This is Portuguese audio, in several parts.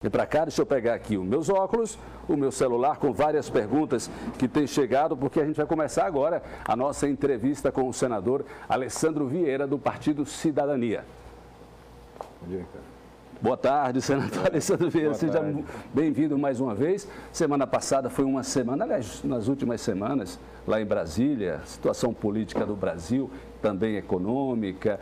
E para cá, deixa eu pegar aqui os meus óculos, o meu celular com várias perguntas que têm chegado, porque a gente vai começar agora a nossa entrevista com o senador Alessandro Vieira, do Partido Cidadania. Bom dia, cara. Boa tarde, senador Alessandro Vieira. Seja bem-vindo mais uma vez. Semana passada foi uma semana, aliás, nas últimas semanas, lá em Brasília, a situação política do Brasil, também econômica,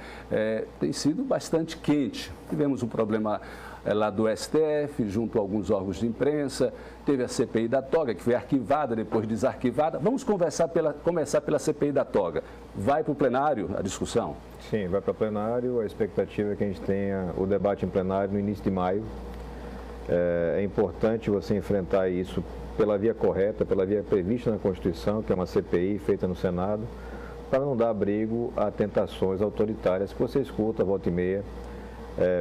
tem sido bastante quente. Tivemos um problema lá do STF, junto a alguns órgãos de imprensa, teve a CPI da toga, que foi arquivada, depois desarquivada. Vamos começar pela CPI da toga. Vai para o plenário a discussão? Sim, vai para o plenário. A expectativa é que a gente tenha o debate em plenário no início de maio. É importante você enfrentar isso pela via correta, pela via prevista na Constituição, que é uma CPI feita no Senado, para não dar abrigo a tentações autoritárias que você escuta volta e meia,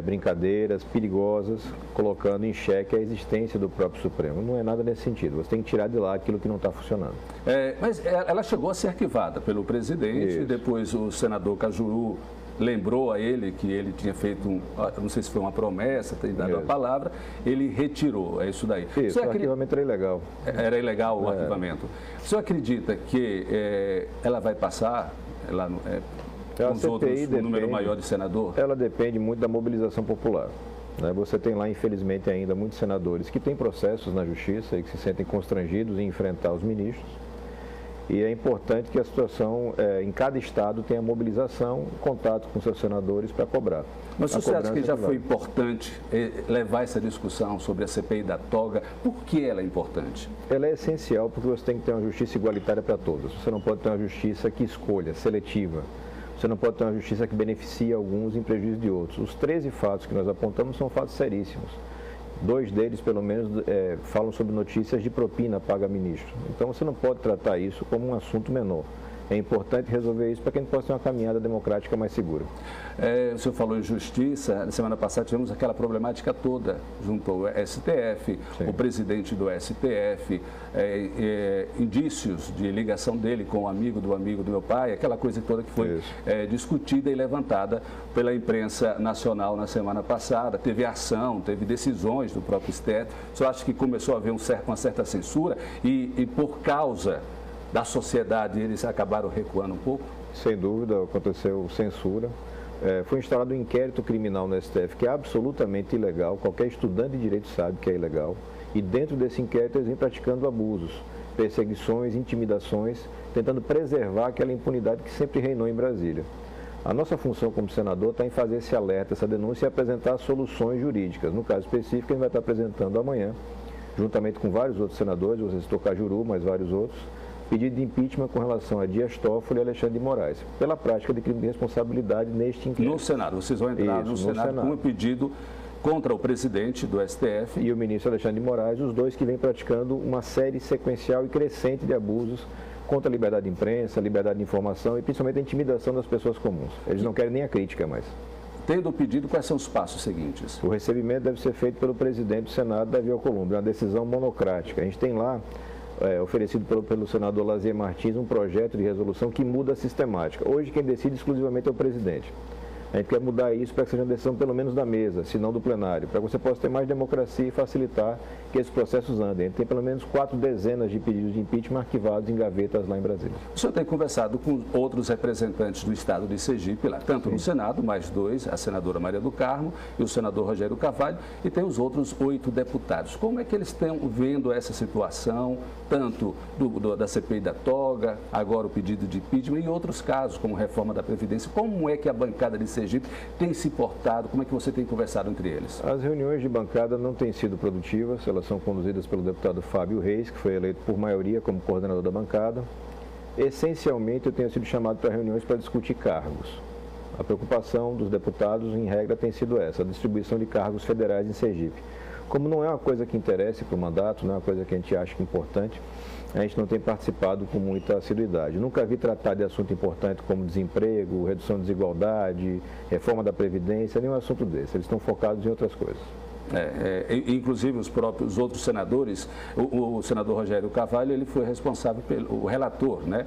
brincadeiras perigosas, colocando em xeque a existência do próprio Supremo. Não é nada nesse sentido. Você tem que tirar de lá aquilo que não está funcionando. Mas ela chegou a ser arquivada pelo presidente, depois o senador Cajuru lembrou a ele que ele tinha feito, não sei se foi uma promessa, tem dado a palavra, ele retirou, é isso daí. Isso, o arquivamento era ilegal. Era ilegal o arquivamento. O senhor acredita que ela vai passar lá no... os outros, o número maior de senador? Ela depende muito da mobilização popular. Você tem lá, infelizmente, ainda muitos senadores que têm processos na justiça e que se sentem constrangidos em enfrentar os ministros. E é importante que a situação, em cada estado, tenha mobilização, contato com seus senadores para cobrar. Mas você acha que já foi importante levar essa discussão sobre a CPI da toga? Por que ela é importante? Ela é essencial porque você tem que ter uma justiça igualitária para todos. Você não pode ter uma justiça que escolha, seletiva. Você não pode ter uma justiça que beneficie alguns em prejuízo de outros. Os 13 fatos que nós apontamos são fatos seríssimos. 2 deles, pelo menos, falam sobre notícias de propina paga a ministro. Então, você não pode tratar isso como um assunto menor. É importante resolver isso para que a gente possa ter uma caminhada democrática mais segura. O senhor falou em justiça. Na semana passada tivemos aquela problemática toda junto ao STF, o presidente do STF, indícios de ligação dele com o amigo do meu pai, aquela coisa toda que foi discutida e levantada pela imprensa nacional na semana passada. Teve ação, teve decisões do próprio STF. O senhor acha que começou a haver uma certa censura e por causa da sociedade, eles acabaram recuando um pouco? Sem dúvida, aconteceu censura. Foi instalado um inquérito criminal no STF, que é absolutamente ilegal, qualquer estudante de direito sabe que é ilegal, e dentro desse inquérito eles vêm praticando abusos, perseguições, intimidações, tentando preservar aquela impunidade que sempre reinou em Brasília. A nossa função como senador está em fazer esse alerta, essa denúncia e apresentar soluções jurídicas. No caso específico, a gente vai estar apresentando amanhã, juntamente com vários outros senadores, você citou Cajuru, mas vários outros, pedido de impeachment com relação a Dias Toffoli e Alexandre de Moraes, pela prática de crime de responsabilidade neste inquérito. No Senado, vocês vão entrar no Senado com um pedido contra o presidente do STF. E o ministro Alexandre de Moraes, os dois que vêm praticando uma série sequencial e crescente de abusos contra a liberdade de imprensa, a liberdade de informação e principalmente a intimidação das pessoas comuns. Eles não querem nem a crítica mais. Tendo o pedido, quais são os passos seguintes? O recebimento deve ser feito pelo presidente do Senado, Davi Alcolumbre, uma decisão monocrática. A gente tem lá oferecido pelo senador Lazier Martins, um projeto de resolução que muda a sistemática. Hoje quem decide exclusivamente é o presidente. A gente quer mudar isso para que seja uma decisão pelo menos da mesa, se não do plenário, para que você possa ter mais democracia e facilitar que esses processos andem. A gente tem pelo menos 4 dezenas de pedidos de impeachment arquivados em gavetas lá em Brasília. O senhor tem conversado com outros representantes do estado de Sergipe, lá, tanto no Senado, mais 2, a senadora Maria do Carmo e o senador Rogério Carvalho, e tem os outros 8 deputados. Como é que eles estão vendo essa situação, tanto da CPI da toga, agora o pedido de impeachment e outros casos, como reforma da Previdência? Como é que a bancada de Sergipe tem se portado? Como é que você tem conversado entre eles? As reuniões de bancada não têm sido produtivas, elas são conduzidas pelo deputado Fábio Reis, que foi eleito por maioria como coordenador da bancada. Essencialmente, eu tenho sido chamado para reuniões para discutir cargos. A preocupação dos deputados, em regra, tem sido essa, a distribuição de cargos federais em Sergipe. Como não é uma coisa que interesse para o mandato, não é uma coisa que a gente acha importante, a gente não tem participado com muita assiduidade. Nunca vi tratar de assunto importante como desemprego, redução de desigualdade, reforma da Previdência, nenhum assunto desse. Eles estão focados em outras coisas. Inclusive os outros senadores, o senador Rogério Carvalho, ele foi responsável o relator, né,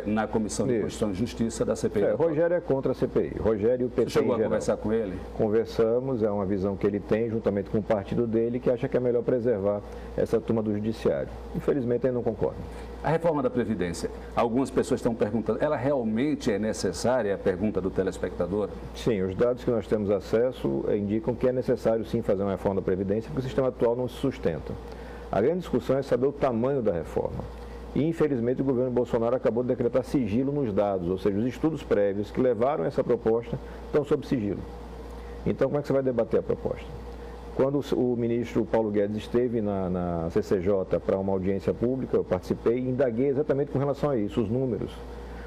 na Comissão de Constituição e Justiça da CPI. Rogério é contra a CPI. Rogério e o PT. Você chegou a conversar com ele? Conversamos, é uma visão que ele tem, juntamente com o partido dele, que acha que é melhor preservar essa turma do Judiciário. Infelizmente, ele não concorda. A reforma da Previdência, algumas pessoas estão perguntando, ela realmente é necessária, a pergunta do telespectador? Sim, os dados que nós temos acesso indicam que é necessário sim fazer uma reforma da Previdência, porque o sistema atual não se sustenta. A grande discussão é saber o tamanho da reforma. E, infelizmente, o governo Bolsonaro acabou de decretar sigilo nos dados, ou seja, os estudos prévios que levaram essa proposta estão sob sigilo. Então, como é que você vai debater a proposta? Quando o ministro Paulo Guedes esteve na CCJ para uma audiência pública, eu participei e indaguei exatamente com relação a isso, os números.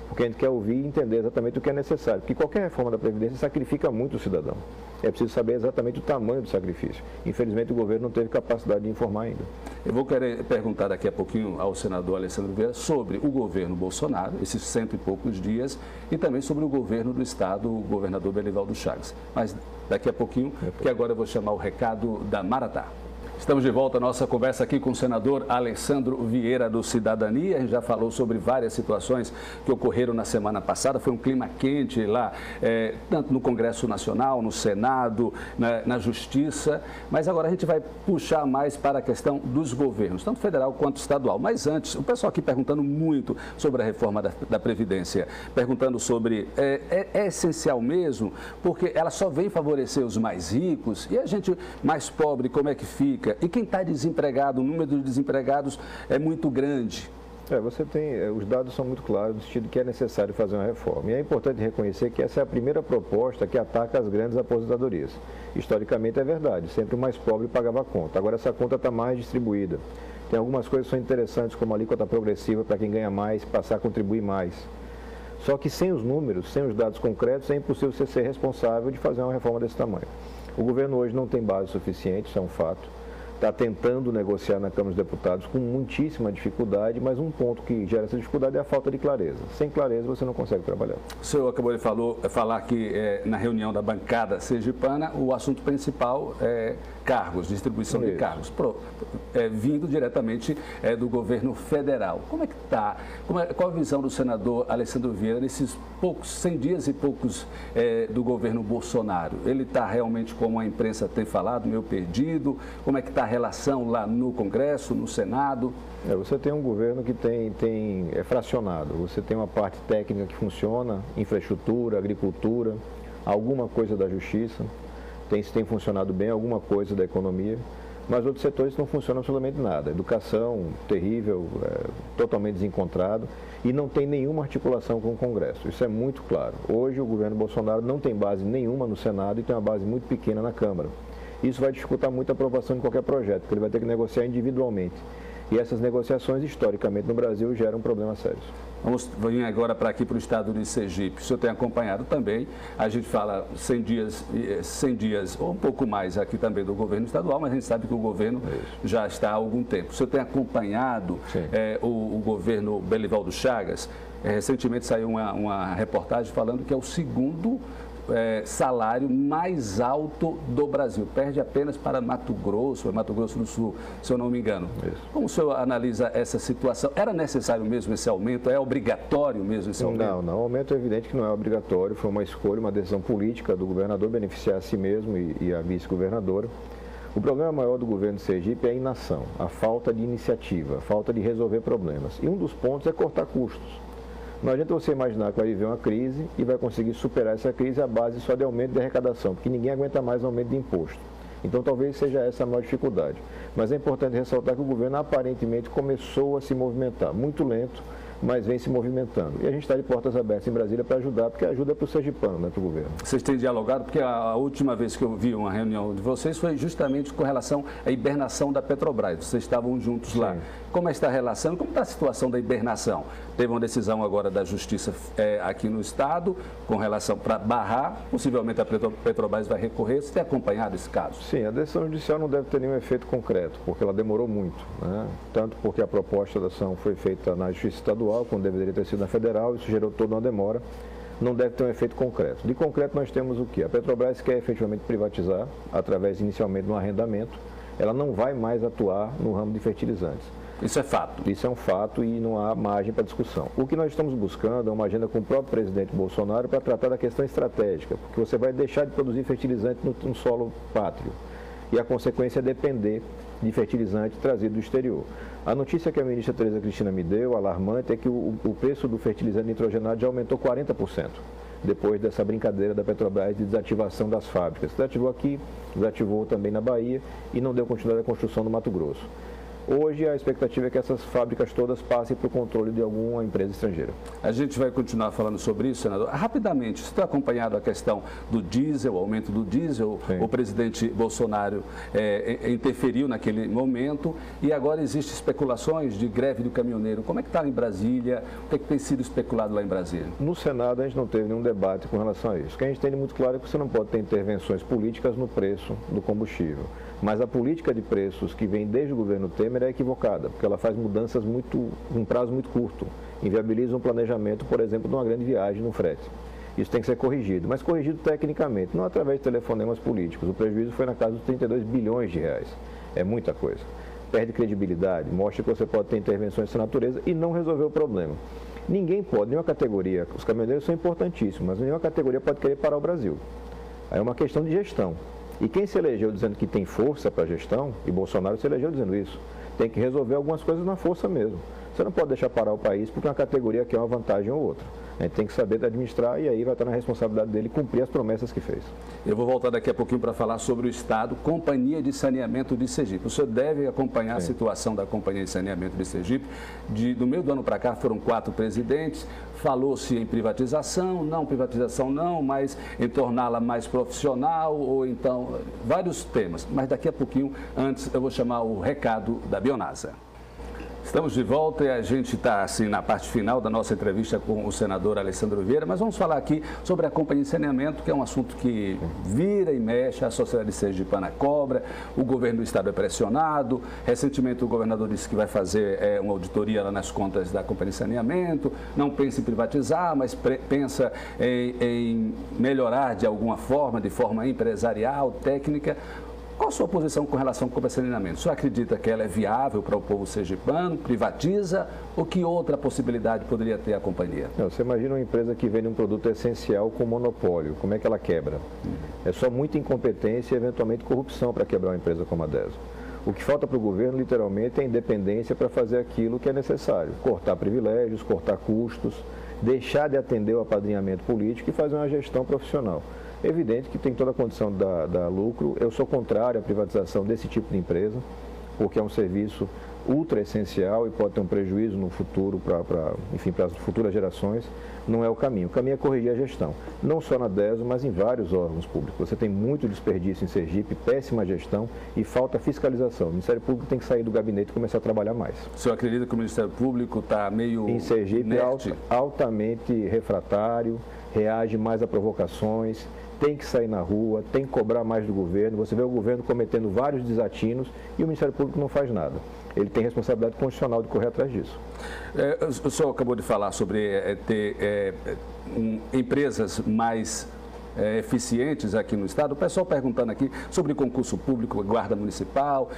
Porque a gente quer ouvir e entender exatamente o que é necessário. Porque qualquer reforma da Previdência sacrifica muito o cidadão. É preciso saber exatamente o tamanho do sacrifício. Infelizmente, o governo não teve capacidade de informar ainda. Eu vou querer perguntar daqui a pouquinho ao senador Alessandro Vieira sobre o governo Bolsonaro, esses 100 e poucos dias, e também sobre o governo do Estado, o governador Belivaldo Chagas. Mas daqui a pouquinho, porque agora eu vou chamar o recado da Maratá. Estamos de volta à nossa conversa aqui com o senador Alessandro Vieira do Cidadania. A gente já falou sobre várias situações que ocorreram na semana passada. Foi um clima quente lá, tanto no Congresso Nacional, no Senado, na Justiça. Mas agora a gente vai puxar mais para a questão dos governos, tanto federal quanto estadual. Mas antes, o pessoal aqui perguntando muito sobre a reforma da Previdência, perguntando sobre, é essencial mesmo, porque ela só vem favorecer os mais ricos e a gente mais pobre, como é que fica? E quem está desempregado, o número de desempregados é muito grande. Os dados são muito claros no sentido que é necessário fazer uma reforma. E é importante reconhecer que essa é a primeira proposta que ataca as grandes aposentadorias. Historicamente é verdade, sempre o mais pobre pagava a conta. Agora essa conta está mais distribuída. Tem algumas coisas que são interessantes, como a alíquota progressiva para quem ganha mais, passar a contribuir mais. Só que sem os números, sem os dados concretos, é impossível você ser responsável de fazer uma reforma desse tamanho. O governo hoje não tem base suficiente, isso é um fato. Está tentando negociar na Câmara dos Deputados com muitíssima dificuldade, mas um ponto que gera essa dificuldade é a falta de clareza. Sem clareza você não consegue trabalhar. O senhor acabou de falar que na reunião da bancada sergipana o assunto principal é cargos, distribuição de cargos, vindo diretamente do governo federal. Como é que está? Qual a visão do senador Alessandro Vieira nesses 100 dias e poucos do governo Bolsonaro? Ele está realmente, como a imprensa tem falado, meio perdido? Como é que está a relação lá no Congresso, no Senado? Você tem um governo que é fracionado. Você tem uma parte técnica que funciona, infraestrutura, agricultura, alguma coisa da justiça. Tem funcionado bem, alguma coisa da economia, mas outros setores não funcionam absolutamente nada. Educação, terrível, totalmente desencontrado e não tem nenhuma articulação com o Congresso. Isso é muito claro. Hoje o governo Bolsonaro não tem base nenhuma no Senado e tem uma base muito pequena na Câmara. Isso vai dificultar muito a aprovação de qualquer projeto, porque ele vai ter que negociar individualmente. E essas negociações, historicamente, no Brasil, geram problemas sérios. Vamos vir agora para aqui para o estado de Sergipe. O senhor tem acompanhado também, a gente fala 100 dias ou um pouco mais aqui também do governo estadual, mas a gente sabe que o governo já está há algum tempo. O senhor tem acompanhado o governo Belivaldo Chagas? Recentemente saiu uma reportagem falando que é o segundo salário mais alto do Brasil. Perde apenas para Mato Grosso do Sul, se eu não me engano. Isso. Como o senhor analisa essa situação? Era necessário mesmo esse aumento? É obrigatório mesmo esse aumento? Não. O aumento é evidente que não é obrigatório. Foi uma escolha, uma decisão política do governador beneficiar a si mesmo e a vice-governadora. O problema maior do governo de Sergipe é a inação, a falta de iniciativa, a falta de resolver problemas. E um dos pontos é cortar custos. Não adianta você imaginar que vai viver uma crise e vai conseguir superar essa crise à base só de aumento de arrecadação, porque ninguém aguenta mais aumento de imposto. Então talvez seja essa a maior dificuldade. Mas é importante ressaltar que o governo aparentemente começou a se movimentar, muito lento, mas vem se movimentando. E a gente está de portas abertas em Brasília para ajudar, porque ajuda para o sergipano, não é para o governo. Vocês têm dialogado, porque a última vez que eu vi uma reunião de vocês foi justamente com relação à hibernação da Petrobras. Vocês estavam juntos lá. Como está a relação? Como está a situação da hibernação? Teve uma decisão agora da Justiça aqui no Estado, com relação para barrar, possivelmente a Petrobras vai recorrer. Você tem acompanhado esse caso? Sim, a decisão judicial não deve ter nenhum efeito concreto, porque ela demorou muito, né? Tanto porque a proposta da ação foi feita na Justiça Estadual, quando deveria ter sido na Federal, isso gerou toda uma demora. Não deve ter um efeito concreto. De concreto nós temos o quê? A Petrobras quer efetivamente privatizar, através inicialmente de um arrendamento. Ela não vai mais atuar no ramo de fertilizantes. Isso é fato. Isso é um fato e não há margem para discussão. O que nós estamos buscando é uma agenda com o próprio presidente Bolsonaro para tratar da questão estratégica, porque você vai deixar de produzir fertilizante no solo pátrio. E a consequência é depender de fertilizante trazido do exterior. A notícia que a ministra Tereza Cristina me deu, alarmante, é que o preço do fertilizante nitrogenado já aumentou 40%, depois dessa brincadeira da Petrobras de desativação das fábricas. Desativou aqui, desativou também na Bahia e não deu continuidade à construção no Mato Grosso. Hoje, a expectativa é que essas fábricas todas passem para o controle de alguma empresa estrangeira. A gente vai continuar falando sobre isso, senador. Rapidamente, você tem acompanhado a questão do diesel, o aumento do diesel. Sim. O presidente Bolsonaro interferiu naquele momento e agora existem especulações de greve do caminhoneiro. Como é que está em Brasília? O que é que tem sido especulado lá em Brasília? No Senado, a gente não teve nenhum debate com relação a isso. O que a gente tem muito claro é que você não pode ter intervenções políticas no preço do combustível. Mas a política de preços que vem desde o governo Temer é equivocada, porque ela faz mudanças em prazo muito curto, inviabiliza um planejamento, por exemplo, de uma grande viagem no frete. Isso tem que ser corrigido, mas corrigido tecnicamente, não através de telefonemas políticos. O prejuízo foi na casa dos 32 bilhões de reais. É muita coisa. Perde credibilidade, mostra que você pode ter intervenções dessa natureza e não resolver o problema. Ninguém pode, nenhuma categoria, os caminhoneiros são importantíssimos, mas nenhuma categoria pode querer parar o Brasil. Aí é uma questão de gestão. E quem se elegeu dizendo que tem força para a gestão, e Bolsonaro se elegeu dizendo isso, tem que resolver algumas coisas na força mesmo. Você não pode deixar parar o país porque uma categoria quer uma vantagem ou outra. A gente tem que saber administrar e aí vai estar na responsabilidade dele cumprir as promessas que fez. Eu vou voltar daqui a pouquinho para falar sobre o Estado, Companhia de Saneamento de Sergipe. O senhor deve acompanhar a situação da Companhia de Saneamento de Sergipe. Do meio do ano para cá foram 4 presidentes. Falou-se em privatização, não, mas em torná-la mais profissional ou então vários temas. Mas daqui a pouquinho, antes eu vou chamar o recado da Bionasa. Estamos de volta e a gente está assim, na parte final da nossa entrevista com o senador Alessandro Vieira, mas vamos falar aqui sobre a Companhia de Saneamento, que é um assunto que vira e mexe, a sociedade sergipana cobra, o governo do estado é pressionado. Recentemente o governador disse que vai fazer uma auditoria lá nas contas da Companhia de Saneamento, não pensa em privatizar, mas pensa em melhorar de alguma forma, de forma empresarial, técnica. Qual a sua posição com relação ao Companhia de Saneamento? O senhor acredita que ela é viável para o povo sergipano, privatiza, ou que outra possibilidade poderia ter a companhia? Não, você imagina uma empresa que vende um produto essencial com monopólio, como é que ela quebra? É só muita incompetência e eventualmente corrupção para quebrar uma empresa como a DESO. O que falta para o governo, literalmente, é independência para fazer aquilo que é necessário. Cortar privilégios, cortar custos, deixar de atender o apadrinhamento político e fazer uma gestão profissional. É evidente que tem toda a condição de dar lucro. Eu sou contrário à privatização desse tipo de empresa, porque é um serviço ultra essencial e pode ter um prejuízo no futuro para as futuras gerações. Não é o caminho. O caminho é corrigir a gestão, não só na DESO, mas em vários órgãos públicos. Você tem muito desperdício em Sergipe, péssima gestão e falta fiscalização. O Ministério Público tem que sair do gabinete e começar a trabalhar mais. O senhor acredita que o Ministério Público está meio em Sergipe, altamente refratário, reage mais a provocações, tem que sair na rua, tem que cobrar mais do governo. Você vê o governo cometendo vários desatinos e o Ministério Público não faz nada. Ele tem responsabilidade constitucional de correr atrás disso. O senhor acabou de falar sobre ter empresas mais eficientes aqui no Estado. O pessoal perguntando aqui sobre concurso público, guarda municipal,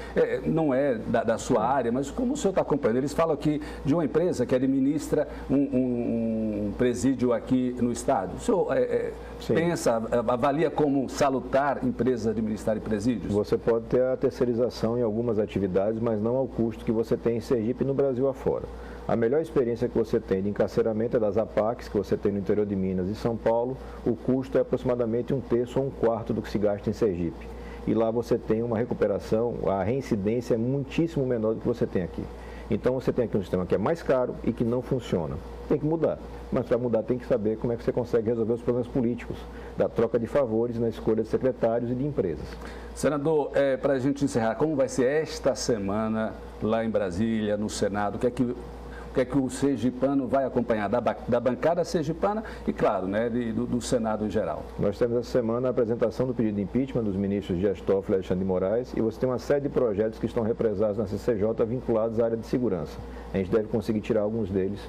não é da sua área, mas como o senhor está acompanhando? Eles falam aqui de uma empresa que administra um presídio aqui no Estado. O senhor pensa, avalia como salutar empresa administrar presídios? Você pode ter a terceirização em algumas atividades, mas não ao custo que você tem em Sergipe e no Brasil afora. A melhor experiência que você tem de encarceramento é das APACs, que você tem no interior de Minas e São Paulo. O custo é aproximadamente 1/3 ou 1/4 do que se gasta em Sergipe. E lá você tem uma recuperação, a reincidência é muitíssimo menor do que você tem aqui. Então você tem aqui um sistema que é mais caro e que não funciona. Tem que mudar. Mas para mudar tem que saber como é que você consegue resolver os problemas políticos, da troca de favores na escolha de secretários e de empresas. Senador, para a gente encerrar, como vai ser esta semana lá em Brasília, no Senado? O que é que o sergipano vai acompanhar da bancada sergipana e, claro, né, do Senado em geral? Nós temos essa semana a apresentação do pedido de impeachment dos ministros Dias Toffoli e Alexandre de Moraes e você tem uma série de projetos que estão represados na CCJ vinculados à área de segurança. A gente deve conseguir tirar alguns deles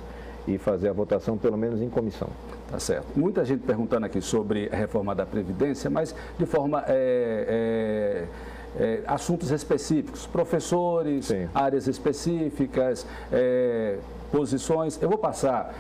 e fazer a votação, pelo menos em comissão. Tá certo. Muita gente perguntando aqui sobre a reforma da Previdência, mas de forma assuntos específicos, professores, sim, áreas específicas, posições. Eu vou passar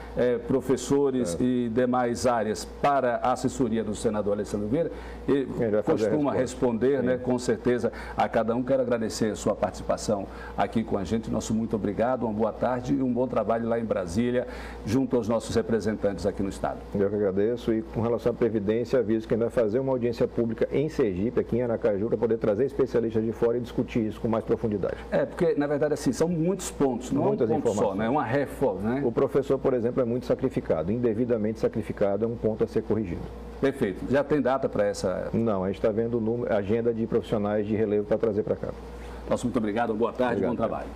professores e demais áreas para a assessoria do senador Alessandro Vieira. Ele costuma responder, né, com certeza, a cada um. Quero agradecer a sua participação aqui com a gente. Nosso muito obrigado, uma boa tarde e um bom trabalho lá em Brasília, junto aos nossos representantes aqui no Estado. Eu que agradeço. E com relação à Previdência, aviso que ainda vai fazer uma audiência pública em Sergipe, aqui em Aracaju, para poder trazer especialistas de fora e discutir isso com mais profundidade. Porque, na verdade, assim, são muitos pontos, não muitas é um ponto informações. só, né? Uma reforma, né? O professor, por exemplo, é muito sacrificado, indevidamente sacrificado, é um ponto a ser corrigido. Perfeito. Já tem data para essa? Não, a gente está vendo a agenda de profissionais de relevo para trazer para cá. Nosso muito obrigado, boa tarde, bom trabalho.